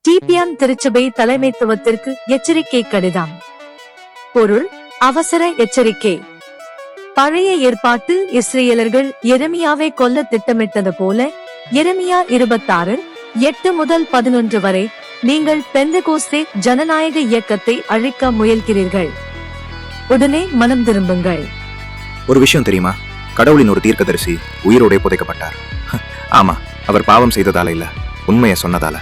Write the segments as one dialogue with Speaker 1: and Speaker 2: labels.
Speaker 1: DBm திருச்சபை தலைமைத்துவத்திற்கு எச்சரிக்கை கடிதம். பொருள்: அவசர எச்சரிக்கை. பழைய ஏற்பாட்டு இஸ்ரேலர்கள் எரேமியாவை கொல்ல திட்டமிட்டது போல எரேமியா 26:8-11 வரை நீங்கள் பெந்தெகோஸ்தே ஜனநாயக இயக்கத்தை அழிக்க முயல்கிறீர்கள். உடனே மனம் திரும்புங்கள்.
Speaker 2: ஒரு விஷயம் தெரியுமா? கடவுளின் ஒரு தீர்க்கதரிசி உயிரோடே புதைக்கப்பட்டார். ஆமா, அவர் பாவம் செய்ததால இல்ல, உண்மையை சொன்னதால.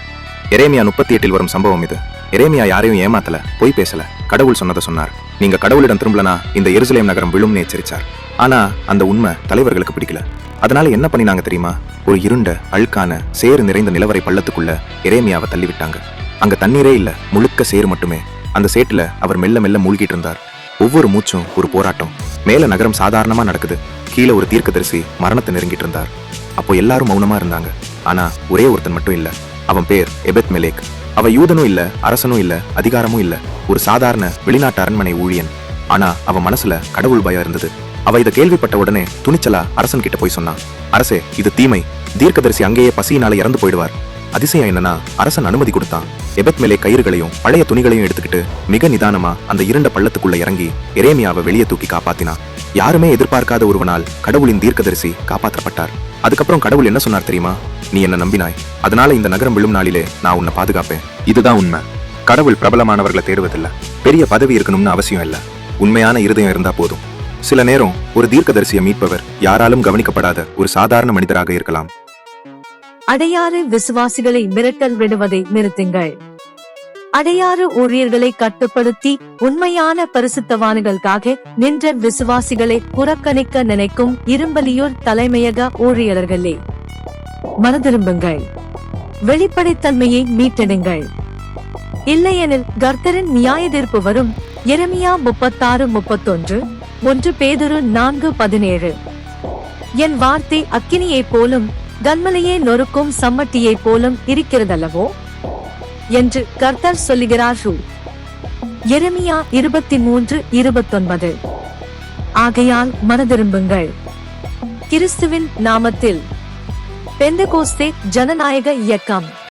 Speaker 2: எரேமியா 38 வரும் சம்பவம் இது. எரேமியா யாரையும் ஏமாத்தல, பொய் பேசல, கடவுள் சொன்னதை சொன்னார். நீங்க கடவுளிடம் திரும்பலனா இந்த எருசலேம் நகரம் விழும்னு எச்சரிச்சார். ஆனா அந்த உண்மை தலைவர்களுக்கு பிடிக்கல. அதனால என்ன பண்ணினாங்க தெரியுமா? ஒரு இருண்ட அழுக்கான சேறு நிறைந்த நிலவரை பள்ளத்துக்குள்ள எரேமியாவை தள்ளிவிட்டாங்க. அங்க தண்ணீரே இல்ல, முழுக்க சேறு மட்டுமே. அந்த சேட்டுல அவர் மெல்ல மெல்ல மூழ்கிட்டு இருந்தார். ஒவ்வொரு மூச்சும் ஒரு போராட்டம். மேல நகரம் சாதாரணமா நடக்குது, கீழே ஒரு தீர்க்கதரிசி மரணத்தை நெருங்கிட்டு இருந்தார். அப்போ எல்லாரும் மௌனமா இருந்தாங்க. ஆனா ஒரே ஒருத்தன் மட்டும் இல்ல. அவன் பேர் எபெத் மெலேக். அவ யூதனும் இல்ல, அரசனும் இல்ல, அதிகாரமும் இல்ல, ஒரு சாதாரண வெளிநாட்டு அரண்மனை ஊழியன். ஆனா அவ மனசுல கடவுள் பயம் இருந்தது. அவ இதை கேள்விப்பட்ட உடனே துணிச்சலா அரசன் கிட்ட போய் சொன்னான். அரசே, இது தீமை. தீர்க்கதரிசி அங்கேயே பசியினால இறந்து போயிடுவார். அதிசயம் என்னன்னா, அரசன் அனுமதி கொடுத்தான். எபெத் மேலே கயிறுகளையும் பழைய துணிகளையும் எடுத்துக்கிட்டு மிக நிதானமா அந்த இருண்ட பள்ளத்துக்குள்ள இறங்கி எரேமியாவை வெளியே தூக்கி காப்பாத்தினான். யாருமே எதிர்பார்க்காத ஒருவனால் கடவுளின் தீர்க்கதரிசி காப்பாற்றப்பட்டார். அதுக்கப்புறம் கடவுள் என்ன சொன்னார் தெரியுமா? நீ என்ன நம்பினாய், அதனால இந்த நகரம் விழும் நாளிலே நான் உன்னை பாதுகாப்பேன். இதுதான் உண்மை. கடவுள் பிரபலமானவர்களை தேடுவதில்ல, பெரிய பதவி இருக்கணும்னு அவசியம் இல்ல, உண்மையான இருதயம் இருந்தா போதும். சில நேரம் ஒரு தீர்க்கதரிசியை மீட்பவர் யாராலும் கவனிக்கப்படாத ஒரு சாதாரண மனிதராக இருக்கலாம்.
Speaker 1: அடையாறு விசுவாசிகளை மிரட்டல் விடுவதை நிறுத்துங்கள். அடையாறு ஊழியர்களை கட்டுப்படுத்தி உண்மையான பரிசுத்தவான்களுக்காக நின்ற விசுவாசிகளை புறக்கணிக்க நினைக்கும் இரும்பலியூர் தலைமையக ஊழியர்களே, மனதிரும்புங்கள். வெளிப்படைத்தன்மையை மீட்டெடுங்கள். இல்லையெனில் கர்த்தரின் நியாய தீர்ப்பு வரும். எரேமியா 36:31, 1 பேதுரு 4:17. என் வார்த்தை அக்கினியைப் போலும் கன்மலையை நொறுக்கும் சம்மட்டியைப் போலும் இருக்கிறதல்லவோ என்று கர்த்தர் சொல்லுகிறார். எரேமியா 23:29. ஆகையால் மனதிரும்புங்கள். கிறிஸ்துவின் நாமத்தில். பெந்தெகோஸ்தே ஜனநாயக இயக்கம்.